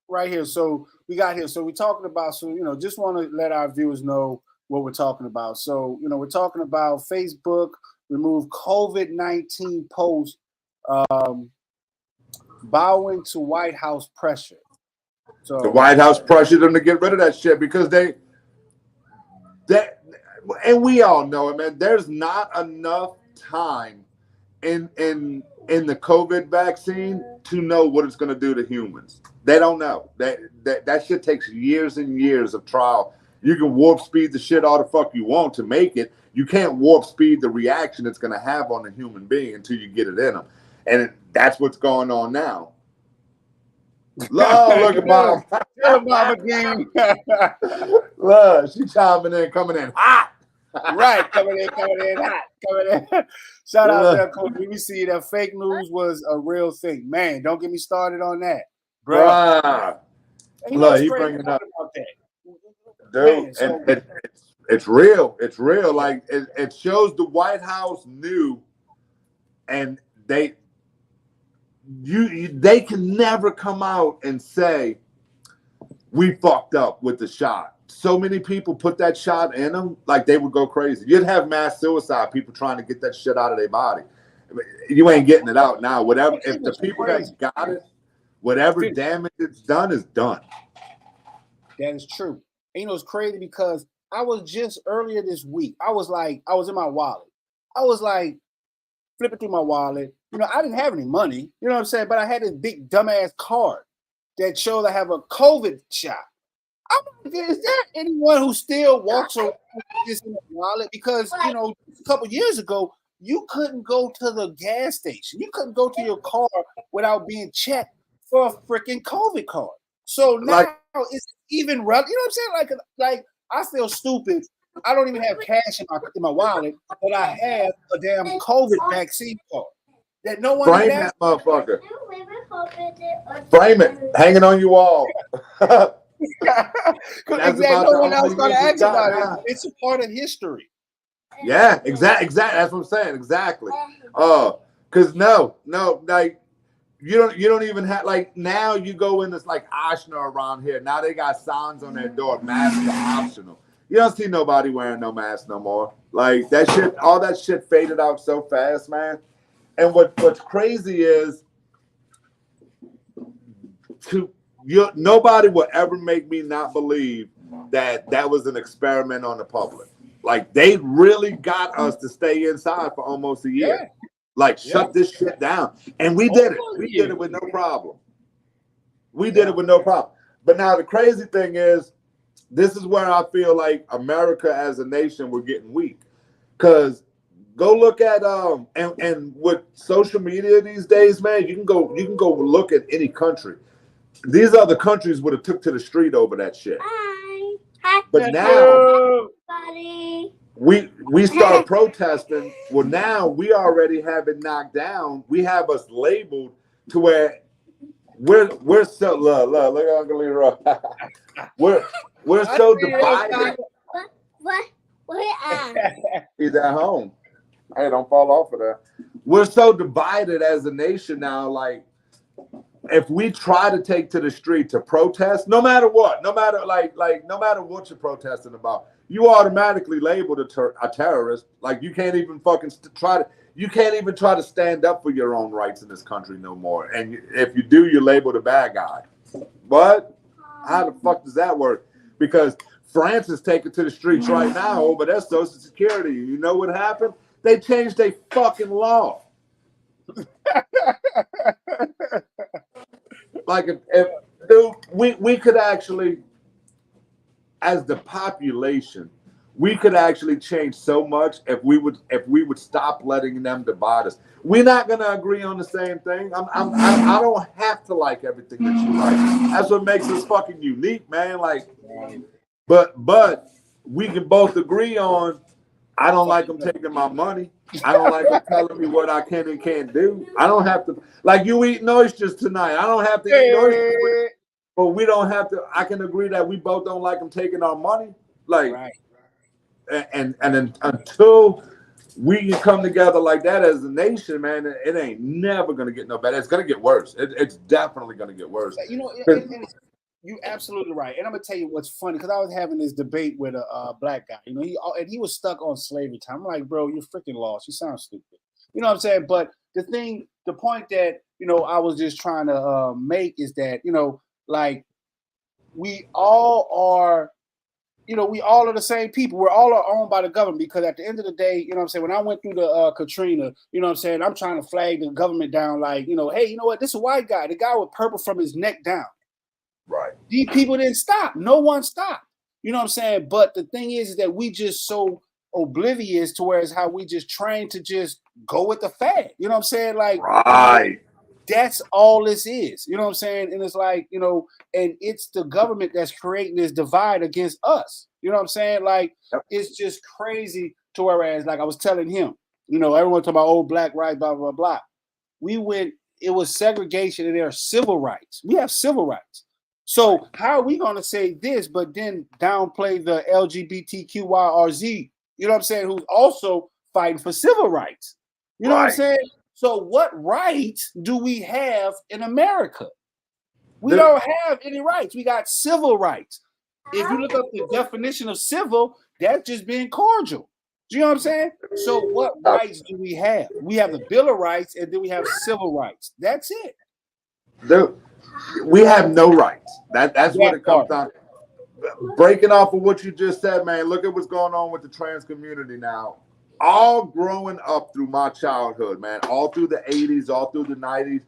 right here. So we got here. So we're talking about. So just want to let our viewers know what we're talking about. So we're talking about Facebook remove COVID-19 post, bowing to White House pressure. So the White House pressured them to get rid of that shit because and we all know it, man. There's not enough time in the COVID vaccine to know what it's going to do to humans. They don't know. That shit takes years and years of trial. You can warp speed the shit all the fuck you want to make it. You can't warp speed the reaction it's going to have on a human being until you get it in them. And that's what's going on now. Look at Mom. Mama game. Look, she chiming in, coming in hot. Right, coming in hot. Shout out there, Coach. We see that fake news was a real thing. Man, don't get me started on that, bro. Look, he bringing up that. Dude, Man, so, and it's real. It's real. Like it shows the White House knew, and they can never come out and say we fucked up with the shot. So many people put that shot in them, like they would go crazy. You'd have mass suicide, people trying to get that shit out of their body. You ain't getting it out now. Whatever, if the people that got it, whatever damage it's done is done. That is true. And it's crazy because I was just earlier this week. I was in my wallet. I was like flipping through my wallet. I didn't have any money. You know what I'm saying? But I had this big dumbass card that shows I have a COVID shot. Is there anyone who still walks around with this in a wallet? Because a couple years ago, you couldn't go to the gas station. You couldn't go to your car without being checked for a freaking COVID card. So now it's even relevant. You know what I'm saying? Like I feel stupid. I don't even have cash in my wallet, but I have a damn COVID vaccine card that no one. Frame that motherfucker. Frame it, hanging on your wall. Exactly. No one else gonna ask about it. It's a part of history. Yeah, exactly. That's what I'm saying. Exactly. Because no, like you don't even have now you go in this like Oshner around here. Now they got signs on their door, masks are optional. You don't see nobody wearing no mask no more. Like that shit, all that shit faded out so fast, man. And what's crazy is nobody will ever make me not believe that was an experiment on the public. Like they really got us to stay inside for almost a year. Yeah. Shut this shit down. And we did it. We did it with no problem. But now the crazy thing is, this is where I feel like America as a nation, we're getting weak. Because go look at and with social media these days, man, you can go look at any country. These other countries would have took to the street over that shit. Hi. But now we start protesting. Well, now we already have it knocked down. We have us labeled to where we're so look at Uncle Leroy. we're so divided. What? He's at home. Hey, don't fall off of that. We're so divided as a nation now. Like, if we try to take to the street to protest, no matter what you're protesting about, you automatically labeled a terrorist. Like, you can't even fucking you can't even try to stand up for your own rights in this country no more. And if you do, you're labeled a bad guy. But how the fuck does that work? Because France is taking to the streets right now over their Social Security. You know what happened? They changed their fucking law. Like if we could actually, as the population, we could actually change so much if we would stop letting them divide us. we're not gonna agree on the same thing. I don't have to like everything that you like. That's what makes us fucking unique, man. Like, but we can both agree on. I don't like them taking my money. I don't like them telling me what I can and can't do. I don't have to, like, you eating oysters tonight. I don't have to eat oysters, but we don't have to. I can agree that we both don't like them taking our money. Like, and then until we can come together like that as a nation, man, it ain't never gonna get no better. It's gonna get worse. It's definitely gonna get worse. You know, you're absolutely right. And I'm gonna tell you what's funny, because I was having this debate with a black guy. You know, he was stuck on slavery time. I'm like, bro, you're freaking lost. You sound stupid. You know what I'm saying? But the point that, you know, I was just trying to make is that, you know, like, we all are, you know, we all are the same people. We're all owned by the government, because at the end of the day, you know what I'm saying, when I went through the Katrina, you know what I'm saying, I'm trying to flag the government down, like, you know, hey, you know what, this is a white guy, the guy with purple from his neck down. Right. These people didn't stop. No one stopped. You know what I'm saying? But the thing is that we just so oblivious to where it's how we just trained to just go with the fad. You know what I'm saying? Like, right. That's all this is. You know what I'm saying? And it's like, you know, and it's the government that's creating this divide against us. You know what I'm saying? Like, it's just crazy to whereas, like I was telling him, you know, everyone talking about old black rights, blah, blah, blah. It was segregation and there are civil rights. We have civil rights. So how are we going to say this, but then downplay the LGBTQYRZ, you know what I'm saying, who's also fighting for civil rights? You know what I'm saying? So what rights do we have in America? We don't have any rights. We got civil rights. If you look up the definition of civil, that's just being cordial. Do you know what I'm saying? So what rights do we have? We have the Bill of Rights, and then we have civil rights. That's it. We have no rights. That's what it comes down to. Breaking off of what you just said, man, look at what's going on with the trans community now. All growing up through my childhood, man, all through the 80s, all through the 90s,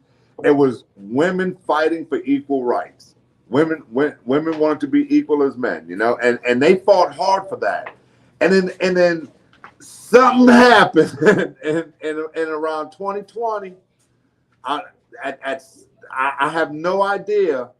it was women fighting for equal rights. Women wanted to be equal as men, you know, and they fought hard for that. And then something happened in around 2020. I have no idea,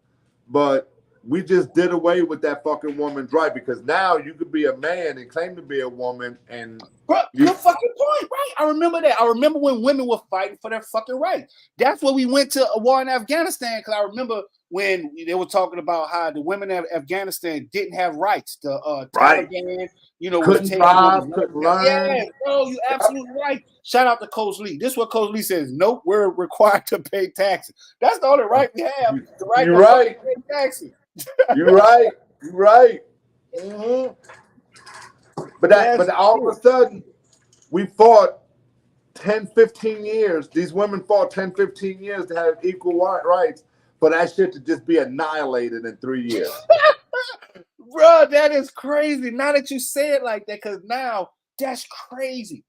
but we just did away with that fucking woman's right, because now you could be a man and claim to be a woman. And good fucking point, right? I remember that. I remember when women were fighting for their fucking rights. That's why we went to a war in Afghanistan, because I remember when they were talking about how the women of Afghanistan didn't have rights. The Taliban, you know, couldn't drive, couldn't learn. Yeah, bro, you absolutely right. Shout out to Coach Lee. This is what Coach Lee says. Nope, we're required to pay taxes. That's the only right we have. The right to pay taxes. You're right. You're right. Mm-hmm. But all of a sudden, we fought 10, 15 years. These women fought 10, 15 years to have equal rights for that shit to just be annihilated in 3 years. Bro, that is crazy. Now that you say it like that, because now that's crazy.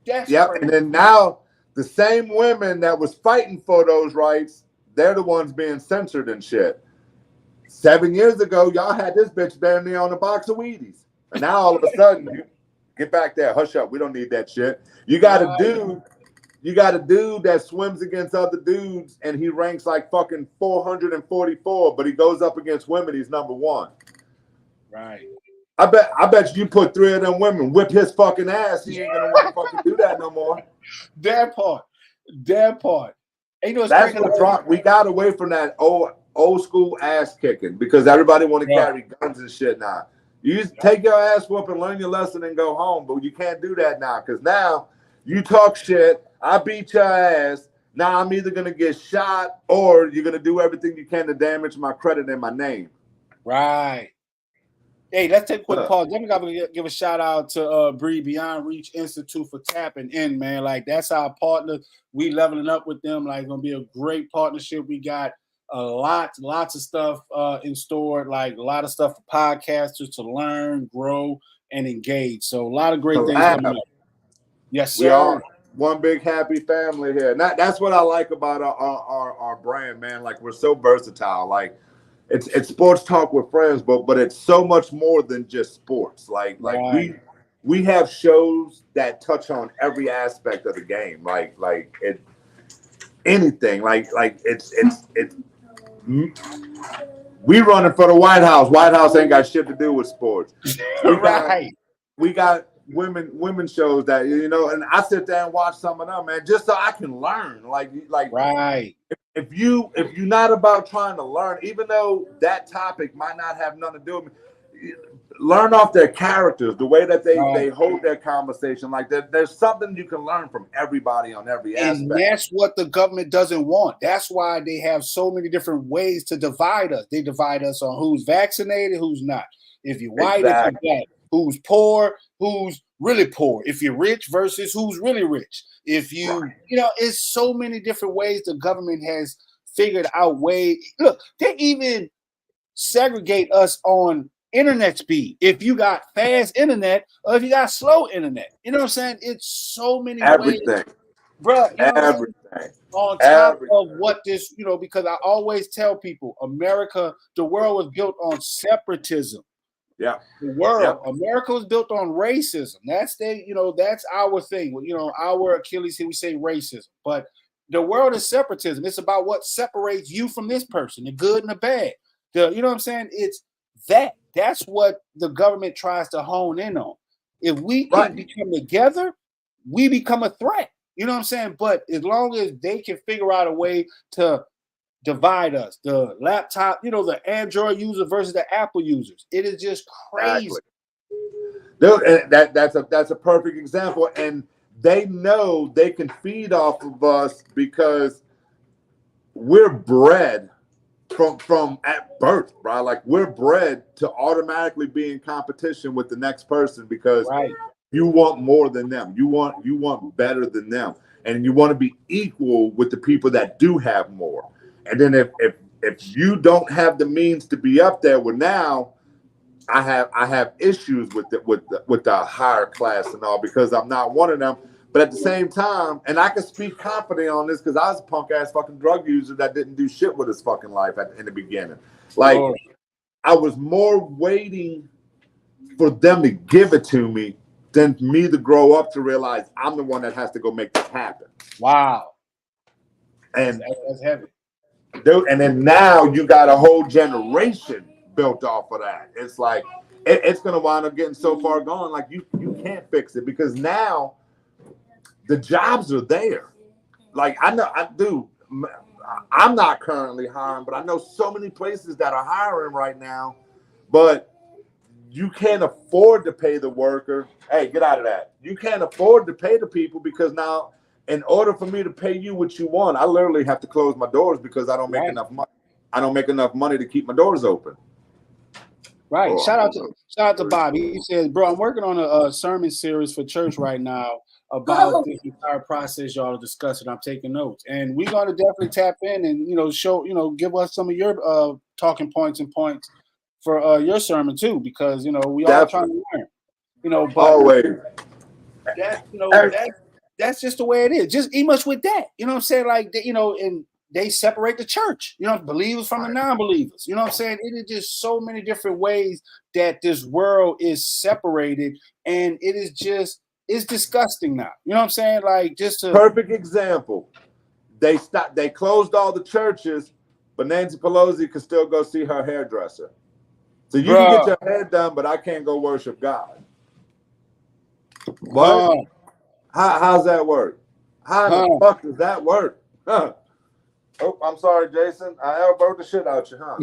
That's crazy. And then now the same women that was fighting for those rights, they're the ones being censored and shit. 7 years ago, y'all had this bitch down there on a box of Wheaties. And now all of a sudden, you get back there, hush up. We don't need that shit. You got a dude that swims against other dudes and he ranks like fucking 444, but he goes up against women, he's number one. Right. I bet you put 3 of them women whip his fucking ass. He ain't gonna want to fucking do that no more. That part. And you know, that's what dropped. We got away from that old school ass kicking because everybody want to carry guns and shit now. You just take your ass whoop and learn your lesson and go home, but you can't do that now because now you talk shit, I beat your ass. Now I'm either gonna get shot or you're gonna do everything you can to damage my credit and my name. Right. Hey, let's take a quick pause. Then we gotta give a shout out to Breed Beyond Reach Institute for tapping in, man. Like that's our partner. We leveling up with them. Like it's gonna be a great partnership. We got lots of stuff in store, like a lot of stuff for podcasters to learn, grow, and engage. So a lot of great things coming up. Yes, sir. We are one big happy family here. And that's what I like about our brand, man. Like we're so versatile. Like it's sports talk with friends, but it's so much more than just sports. Like we have shows that touch on every aspect of the game, like it anything, like it's we running for the White House. White House ain't got shit to do with sports. Right. We got women shows that, you know, and I sit there and watch some of them, man, just so I can learn. Like Right. If you're not about trying to learn, even though that topic might not have nothing to do with me, learn off their characters, the way that they hold their conversation. Like there's something you can learn from everybody on every aspect. And that's what the government doesn't want. That's why they have so many different ways to divide us. They divide us on who's vaccinated, who's not. If you're white, Exactly. if you're black, who's poor, who's really poor. If you're rich versus who's really rich. If you, you know, it's so many different ways the government has figured out ways. Look, they even segregate us on internet speed. If you got fast internet or if you got slow internet, you know what I'm saying? It's so many ways, bro. You know Everything. On top of what this, you know, because I always tell people, America, the world was built on separatism. Yeah. The world, America was built on racism. That's that's our thing. You know, our Achilles heel, we say racism, but the world is separatism. It's about what separates you from this person, the good and the bad. You know what I'm saying? It's that's what the government tries to hone in on. If we can become together, we become a threat. You know what I'm saying? But as long as they can figure out a way to divide us, the laptop, you know, the Android user versus the Apple users, it is just crazy. Dude, that's a perfect example. And they know they can feed off of us because we're bred from at birth, bro. Like we're bred to automatically be in competition with the next person because you want more than them. You want better than them, and you want to be equal with the people that do have more. And then if you don't have the means to be up there, well, now I have issues with the higher class and all because I'm not one of them. But at the same time, and I can speak confidently on this because I was a punk ass fucking drug user that didn't do shit with his fucking life in the beginning. Like I was more waiting for them to give it to me than me to grow up to realize I'm the one that has to go make this happen. Wow. And that's heavy. Dude, and then now you got a whole generation built off of that. It's like it's gonna wind up getting so far gone, like you can't fix it because now the jobs are there. Like I'm not currently hiring, but I know so many places that are hiring right now, but you can't afford to pay the worker. Hey, get out of that. You can't afford to pay the people because now in order for me to pay you what you want, I literally have to close my doors because I don't make enough money. I don't make enough money to keep my doors open. Right. Oh, shout out to Bobby. He says, bro, I'm working on a sermon series for church right now about this entire process y'all are discussing. I'm taking notes. And we're going to definitely tap in and, show, give us some of your talking points and points for your sermon too, because, we all trying to learn, but always. That's just the way it is. Just much with that, you know what I'm saying? Like, and they separate the church, believers from the non-believers. You know what I'm saying? It is just so many different ways that this world is separated, and it's disgusting now. You know what I'm saying? Like, just a perfect example. They closed all the churches, but Nancy Pelosi can still go see her hairdresser. So you can get your hair done, but I can't go worship God. What? How's that work? How the fuck does that work? Huh. Oh, I'm sorry, Jason. I elbowed the shit out you, huh?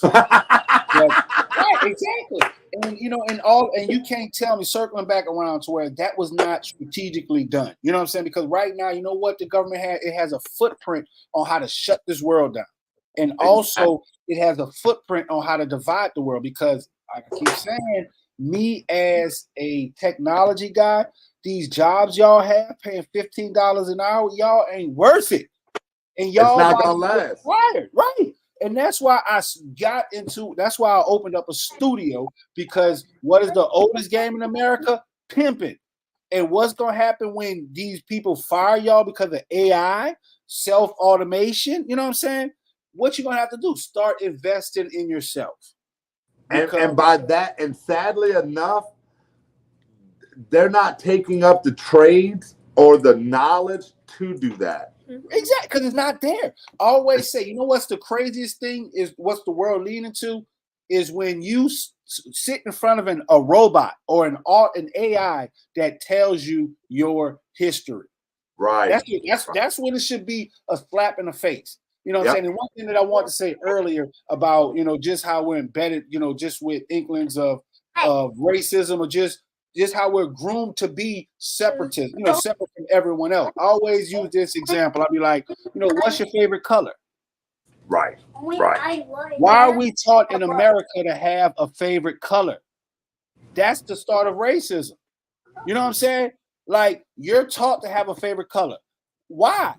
Right, exactly. And and you can't tell me, circling back around to where that was not strategically done. You know what I'm saying? Because right now, you know what the government has a footprint on how to shut this world down. And also it has a footprint on how to divide the world, because I keep saying, me as a technology guy, these jobs y'all have paying $15 an hour, y'all ain't worth it. And y'all it's not gonna last. Right. And that's why I opened up a studio, because what is the oldest game in America? Pimping. And what's gonna happen when these people fire y'all because of AI, self-automation? You know what I'm saying? What you're gonna have to do? Start investing in yourself. And by that, and sadly enough, they're not taking up the trades or the knowledge to do that. Exactly, because it's not there. I always say, you know what's the craziest thing is what's the world leading to is when you sit in front of a robot or an AI that tells you your history. Right. That's when it should be a slap in the face. You know what Yep. I'm saying? And one thing that I want to say earlier about, you know, just how we're embedded, you know, just with inklings of racism or just how we're groomed to be separatist, you know, separate from everyone else. I always use this example. I'll be like, you know, what's your favorite color? Right. Right. Why are we taught in America to have a favorite color? That's the start of racism. You know what I'm saying? Like, you're taught to have a favorite color. Why?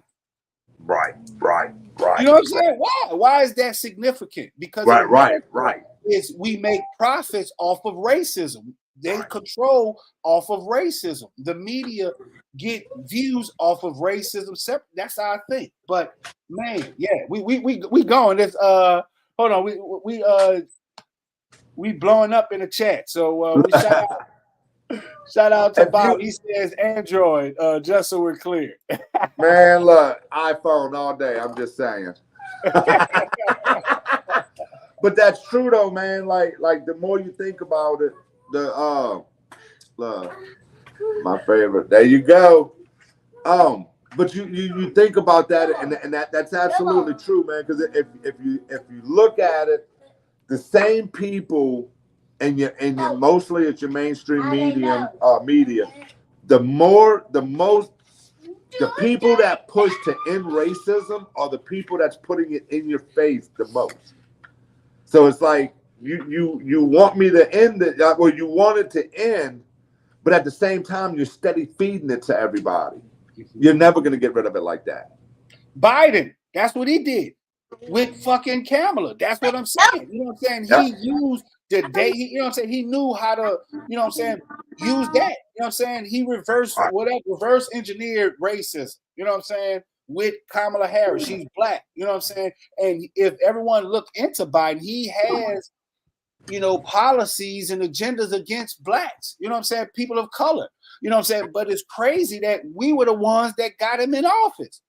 Right. You know what I'm saying? Why? Why is that significant? Because in America, is we make profits off of racism. They control off of racism. The media get views off of racism. That's how I think. But man, yeah, we going. This hold on, we blowing up in the chat. So we shout out to Bob. He says Android, just so we're clear. Man, look, iPhone all day. I'm just saying. But that's true though, man. Like the more you think about it, my favorite. There you go. But you think about that, and that's absolutely true, man. Because if you look at it, the same people, and you mostly it's your mainstream media, the people that push to end racism are the people that's putting it in your face the most. So it's like you want me to end it, or you want it to end, but at the same time you're steady feeding it to everybody. You're never gonna get rid of it like that. Biden, that's what he did with fucking Kamala. That's what I'm saying. You know what I'm saying? He used the day. You know what I'm saying? He knew how to. You know what I'm saying? Use that. You know what I'm saying? He reverse engineered racism. You know what I'm saying? With Kamala Harris, she's black. You know what I'm saying? And if everyone look into Biden, he has, you know, policies and agendas against blacks. You know what I'm saying? People of color. You know what I'm saying? But it's crazy that we were the ones that got him in office.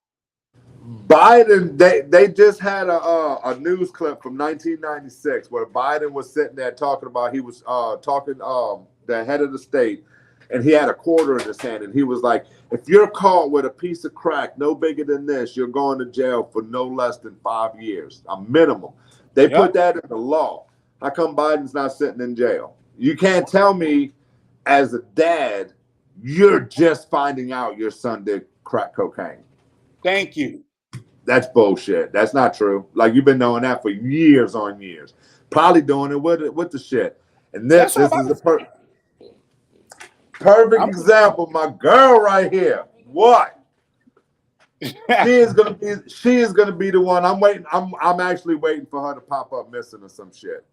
Biden, they just had a news clip from 1996 where Biden was sitting there talking about, he was talking the head of the state, and he had a quarter in his hand, and he was like, if you're caught with a piece of crack no bigger than this, you're going to jail for no less than 5 years, a minimum. They put that in the law. How come Biden's not sitting in jail? You can't tell me as a dad, you're just finding out your son did crack cocaine. Thank you. That's bullshit. That's not true. Like, you've been knowing that for years on years. Probably doing it with the shit. And this is a perfect example. My girl right here. What? She is gonna be the one. I'm actually waiting for her to pop up missing or some shit.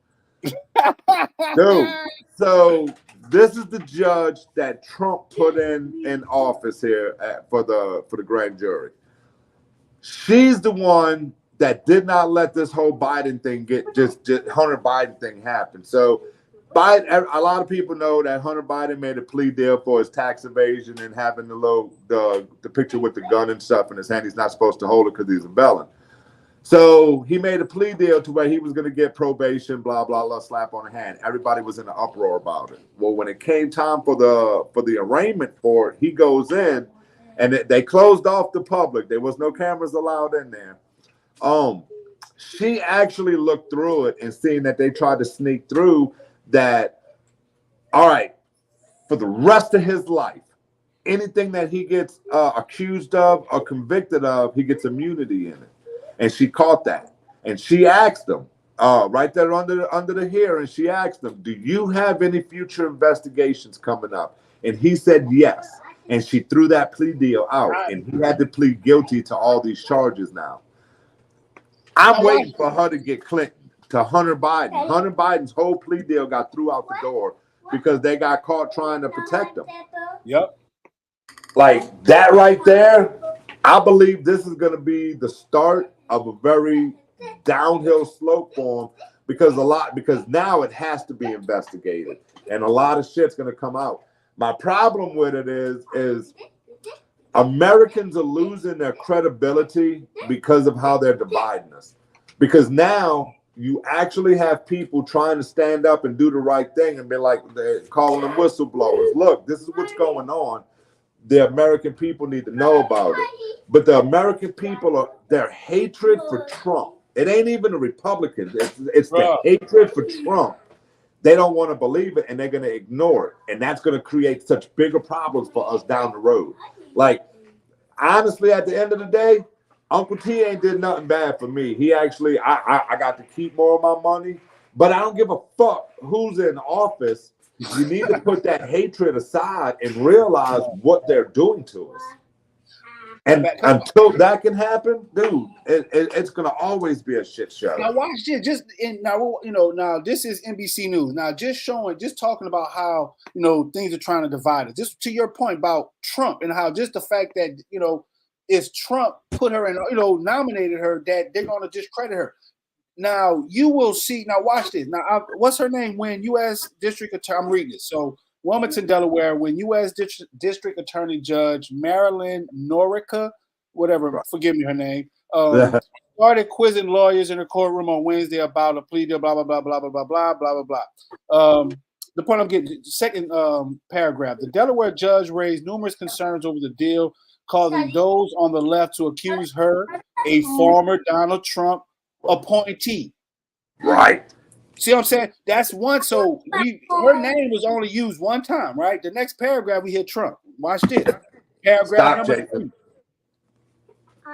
Dude. So this is the judge that Trump put in office here for the grand jury. She's the one that did not let this whole Biden thing just Hunter Biden thing happen. So Biden, a lot of people know that Hunter Biden made a plea deal for his tax evasion and having the picture with the gun and stuff in his hand. He's not supposed to hold it because he's a felon. So he made a plea deal to where he was going to get probation, blah, blah, blah, slap on the hand. Everybody was in an uproar about it. Well, when it came time for the arraignment for it, he goes in, and they closed off the public. There was no cameras allowed in there. She actually looked through it and seen that they tried to sneak through that. All right, for the rest of his life, anything that he gets accused of or convicted of, he gets immunity in it. And she caught that. And she asked him, right there under the hearing, she asked him, do you have any future investigations coming up? And he said yes. And she threw that plea deal out, and he had to plead guilty to all these charges now. I'm waiting for her to get Clinton, to Hunter Biden. Hunter Biden's whole plea deal got threw out the door because they got caught trying to protect him. Yep. Like that right there, I believe this is going to be the start of a very downhill slope for him because now it has to be investigated, and a lot of shit's going to come out. My problem with it is Americans are losing their credibility because of how they're dividing us. Because now you actually have people trying to stand up and do the right thing and be like, they're calling them whistleblowers. Look, this is what's going on. The American people need to know about it. But the American people their hatred for Trump. It ain't even the Republicans. It's the hatred for Trump. They don't want to believe it, and they're going to ignore it. And that's going to create such bigger problems for us down the road. Like, honestly, at the end of the day, Uncle T ain't did nothing bad for me. He actually, I got to keep more of my money, but I don't give a fuck who's in office. You need to put that hatred aside and realize what they're doing to us. And until that can happen, dude, it's gonna always be a shit show. Now watch this. Now this is NBC News. Now just talking about how things are trying to divide us. Just to your point about Trump and how just the fact that is Trump put her in, nominated her, that they're gonna discredit her. Now you will see. Now watch this. Now what's her name? When U.S. District Attorney, I'm reading this. So Wilmington, Delaware, when U.S. District Attorney Judge Marilyn Norica, whatever, forgive me her name, started quizzing lawyers in the courtroom on Wednesday about a plea deal, blah, blah, blah, blah, blah, blah, blah, blah, blah, blah. The point I'm getting, second paragraph, the Delaware judge raised numerous concerns over the deal, causing those on the left to accuse her, a former Donald Trump appointee. Right. See what I'm saying? That's one. So her name was only used one time, right? The next paragraph we hit Trump. Watch this. Paragraph number 3.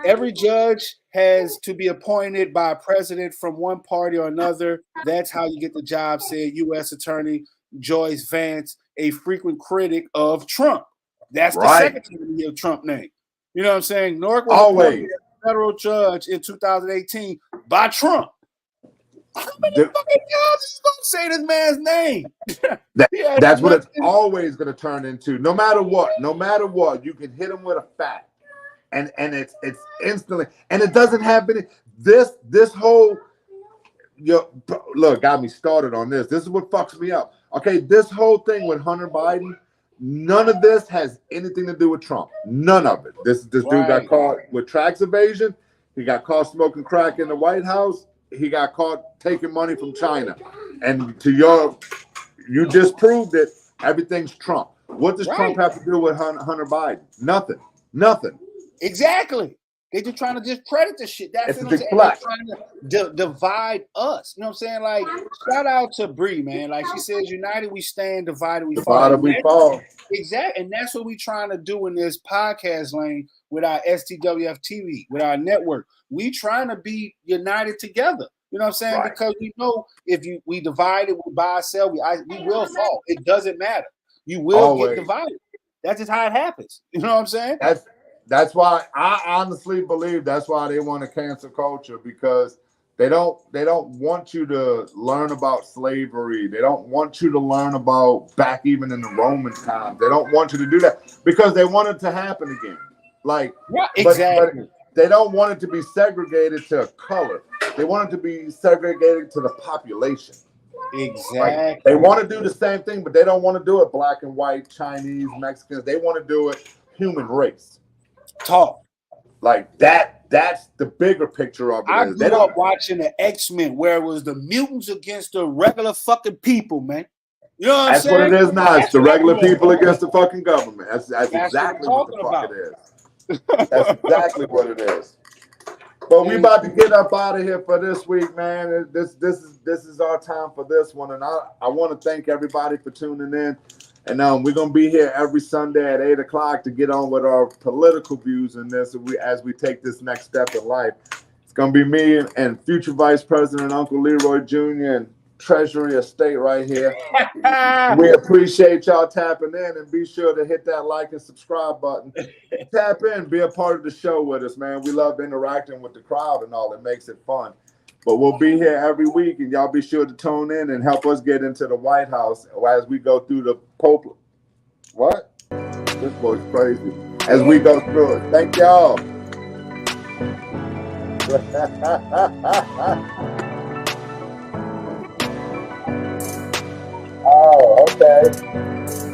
Every judge has to be appointed by a president from one party or another. That's how you get the job, said U.S. Attorney Joyce Vance, a frequent critic of Trump. That's the second time you hear Trump name. You know what I'm saying? Nork was appointed as a federal judge in 2018 by Trump. How many fucking times are you gonna say this man's name? That's what it's always gonna turn into. No matter what, you can hit him with a fact, and it's instantly, and it doesn't have any this whole look got me started on this. This is what fucks me up. Okay, this whole thing with Hunter Biden, none of this has anything to do with Trump. None of it. This dude got caught with tax evasion. He got caught smoking crack in the White House. He got caught taking money from China. And you just proved it. Everything's Trump. What does Trump have to do with Hunter Biden? Nothing. Exactly. They're just trying to discredit the shit. That's what I'm saying. They're trying to divide us. You know what I'm saying? Like, shout out to Bree, man. Like she says, united we stand, divided we fall. Divided we fall. Exactly. And that's what we're trying to do in this podcast lane with our STWF TV, with our network. We trying to be united together. You know what I'm saying? Right. Because we know if we divide it, we buy, sell, we will fall. It doesn't matter. You will get divided. That's just how it happens. You know what I'm saying? That's why I honestly believe that's why they want to cancel culture, because they don't want you to learn about slavery. They don't want you to learn about back even in the Roman times. They don't want you to do that because they want it to happen again. Like, exactly. But they don't want it to be segregated to color. They want it to be segregated to the population. Exactly. Like, they want to do the same thing, but they don't want to do it black and white, Chinese, Mexicans. They want to do it human race. Talk. Like that's the bigger picture of it. I grew up watching the X-Men where it was the mutants against the regular fucking people, man. You know what I'm saying? That's what it is now. It's the regular people against the fucking government. That's exactly what the fuck it is. That's exactly what it is. But we about to get up out of here for this week, man. This is our time for this one, and I want to thank everybody for tuning in. And we're gonna be here every Sunday at 8 o'clock to get on with our political views in this as we take this next step in life. It's gonna be me and future Vice President Uncle Leroy Jr. and Treasury of State right here. We appreciate y'all tapping in, and be sure to hit that like and subscribe button. Tap in, be a part of the show with us, man. We love interacting with the crowd and all. It makes it fun. But we'll be here every week, and y'all be sure to tune in and help us get into the White House as we go through the Pope. What? This boy's crazy. As we go through it. Thank y'all. Oh, okay.